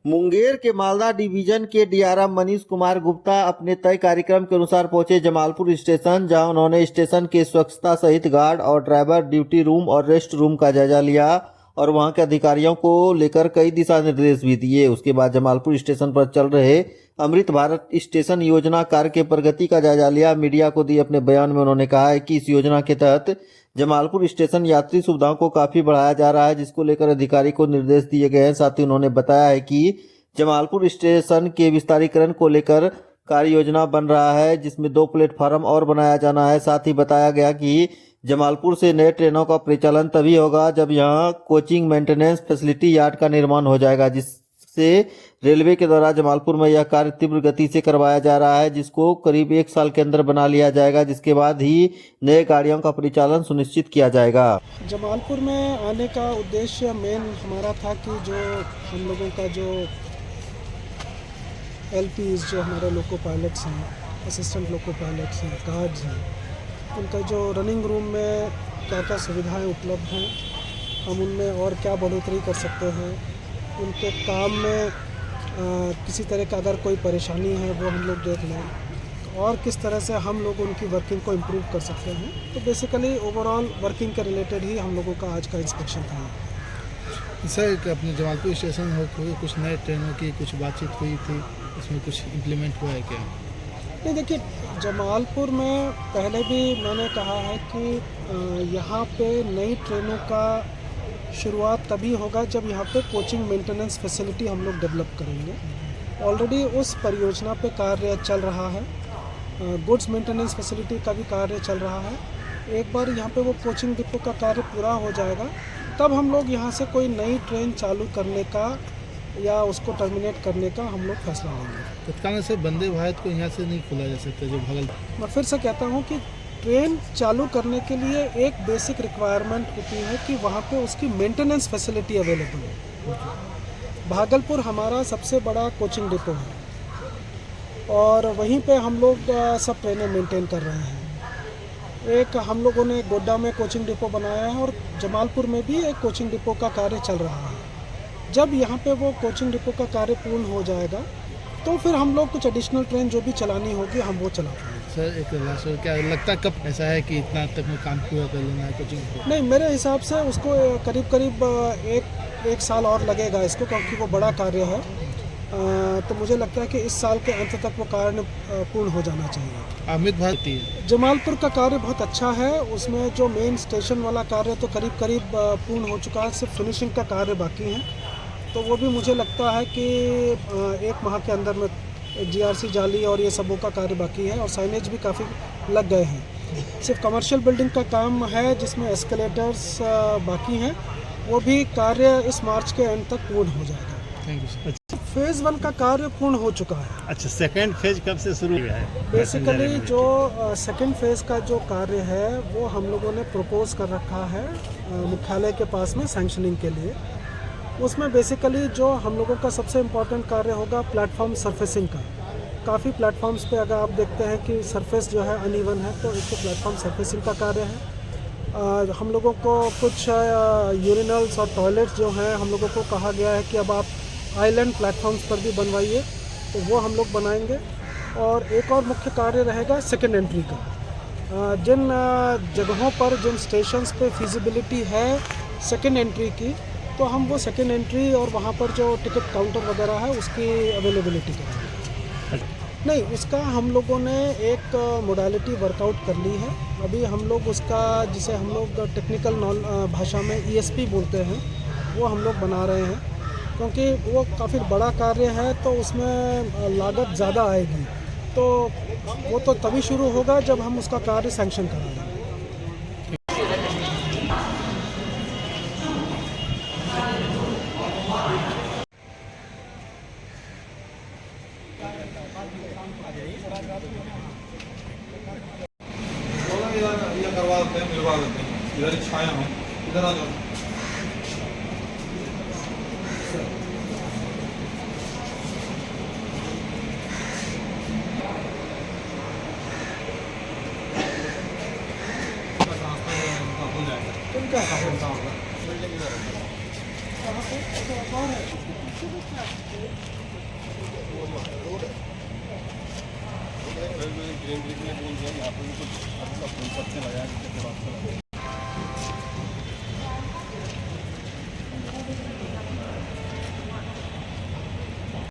मुंगेर के मालदा डिवीजन के डीआरएम मनीष कुमार गुप्ता अपने तय कार्यक्रम के अनुसार पहुंचे जमालपुर स्टेशन, जहां उन्होंने स्टेशन के स्वच्छता सहित गार्ड और ड्राइवर ड्यूटी रूम और रेस्ट रूम का जायजा लिया और वहां के अधिकारियों को लेकर कई दिशा निर्देश भी दिए। उसके बाद जमालपुर स्टेशन पर चल रहे अमृत भारत स्टेशन योजना कार्य के प्रगति का जायजा लिया। मीडिया को दिए अपने बयान में उन्होंने कहा है कि इस योजना के तहत जमालपुर स्टेशन यात्री सुविधाओं को काफी बढ़ाया जा रहा है, जिसको लेकर अधिकारी को निर्देश दिए गए हैं। साथ ही उन्होंने बताया है कि जमालपुर स्टेशन के विस्तारीकरण को लेकर कार्य योजना बन रहा है, जिसमें 2 प्लेटफार्म और बनाया जाना है। साथ ही बताया गया कि जमालपुर से नए ट्रेनों का परिचालन तभी होगा जब यहां कोचिंग मेंटेनेंस फैसिलिटी यार्ड का निर्माण हो जाएगा, जिससे रेलवे के द्वारा जमालपुर में यह कार्य तीव्र गति से करवाया जा रहा है, जिसको करीब 1 साल के अंदर बना लिया जाएगा, जिसके बाद ही नए गाड़ियों का परिचालन सुनिश्चित किया जाएगा। जमालपुर में आने का उद्देश्य मेन हमारा था कि जो हम लोगों का जो LPs जो हमारे लोको पायलट्स हैं, असिस्टेंट लोको पायलट्स हैं, गार्ड्स हैं, उनका जो रनिंग रूम में क्या क्या सुविधाएं उपलब्ध हैं, हम उनमें और क्या बढ़ोतरी कर सकते हैं, उनके काम में किसी तरह का अगर कोई परेशानी है वो हम लोग देख लें और किस तरह से हम लोग उनकी वर्किंग को इम्प्रूव कर सकते हैं। तो बेसिकली ओवरऑल वर्किंग के रिलेटेड ही हम लोगों का आज का इंस्पेक्शन था। सर, अपने जमालपुर स्टेशन हुए कुछ नए ट्रेनों की कुछ बातचीत हुई थी, इसमें कुछ इम्प्लीमेंट हुआ है क्या? नहीं, देखिए, जमालपुर में पहले भी मैंने कहा है कि यहाँ पे नई ट्रेनों का शुरुआत तभी होगा जब यहाँ पे कोचिंग मेंटेनेंस फैसिलिटी हम लोग डेवलप करेंगे। ऑलरेडी उस परियोजना पे कार्य चल रहा है, गुड्स मेंटेनेंस फैसिलिटी का भी कार्य चल रहा है। एक बार यहाँ पे वो कोचिंग डिपो का कार्य पूरा हो जाएगा तब हम लोग यहाँ से कोई नई ट्रेन चालू करने का या उसको टर्मिनेट करने का हम लोग फैसला लेंगे। तत्काल से वंदे भारत को यहाँ से नहीं खोला जा सकता जो भागलपुर? मैं फिर से कहता हूँ कि ट्रेन चालू करने के लिए एक बेसिक रिक्वायरमेंट होती है कि वहाँ पे उसकी मेंटेनेंस फैसिलिटी अवेलेबल हो। भागलपुर हमारा सबसे बड़ा कोचिंग डिपो है और वहीं पे हम लोग सब ट्रेनें मेंटेन कर रहे हैं। एक हम लोगों ने गोड्डा में कोचिंग डिपो बनाया है और जमालपुर में भी एक कोचिंग डिपो का कार्य चल रहा है। जब यहाँ पे वो कोचिंग डिपो का कार्य पूर्ण हो जाएगा तो फिर हम लोग कुछ एडिशनल ट्रेन जो भी चलानी होगी हम वो चला पाएंगे। सर, एक लास्ट क्या लगता है कब ऐसा है कि इतना तक में काम पूरा कर लेना है कोचिंग डिपो? नहीं, मेरे हिसाब से उसको करीब एक साल और लगेगा इसको, क्योंकि वो बड़ा कार्य है। तो मुझे लगता है कि इस साल के अंत तक वो कार्य पूर्ण हो जाना चाहिए। अमृत भारत जमालपुर का कार्य बहुत अच्छा है, उसमें जो मेन स्टेशन वाला कार्य तो करीब पूर्ण हो चुका है, सिर्फ फिनिशिंग का कार्य बाकी है। तो वो भी मुझे लगता है कि 1 माह के अंदर में GRC जाली और ये सबों का कार्य बाकी है और साइनेज भी काफ़ी लग गए हैं। सिर्फ कमर्शियल बिल्डिंग का काम है जिसमें एस्केलेटर्स बाकी हैं, वो भी कार्य इस मार्च के एंड तक पूर्ण हो जाएगा। Thank you sir. फेज़ 1 का कार्य पूर्ण हो चुका है। अच्छा, सेकंड फेज कब से शुरू हुआ है? बेसिकली जो सेकंड फेज़ का जो कार्य है वो हम लोगों ने प्रपोज कर रखा है मुख्यालय के पास में सैंक्शनिंग के लिए। उसमें बेसिकली जो हम लोगों का सबसे इम्पोर्टेंट कार्य होगा प्लेटफॉर्म सरफेसिंग का। काफ़ी प्लेटफॉर्म्स पे अगर आप देखते हैं कि सरफेस जो है अनइवन है, तो इसको प्लेटफॉर्म सरफेसिंग का कार्य है। हम लोगों को कुछ यूरिनल्स और टॉयलेट्स जो हैं हम लोगों को कहा गया है कि अब आप आइलैंड प्लेटफॉर्म्स पर भी बनवाइए, तो वो हम लोग बनाएंगे। और एक और मुख्य कार्य रहेगा सेकेंड एंट्री का। जिन जगहों पर, जिन स्टेशंस पे फिजिबिलिटी है सेकेंड एंट्री की, तो हम वो सेकेंड एंट्री और वहाँ पर जो टिकट काउंटर वगैरह है उसकी अवेलेबिलिटी करेंगे। नहीं, उसका हम लोगों ने एक मोडालिटी वर्कआउट कर ली है। अभी हम लोग उसका, जिसे हम लोग टेक्निकल भाषा में ESP बोलते हैं, वो हम लोग बना रहे हैं, क्योंकि वो काफ़ी बड़ा कार्य है तो उसमें लागत ज़्यादा आएगी। तो वो तो तभी शुरू होगा जब हम उसका कार्य सैंक्शन कराएंगे। ये करवा देते हैं, मिलवा देते हैं। इधर ही छाया हूँ, इधर आ जाओ। उनका ग्रीन बोल दिया यहाँ पर भी कुछ अच्छा फूल पत्ते लगाया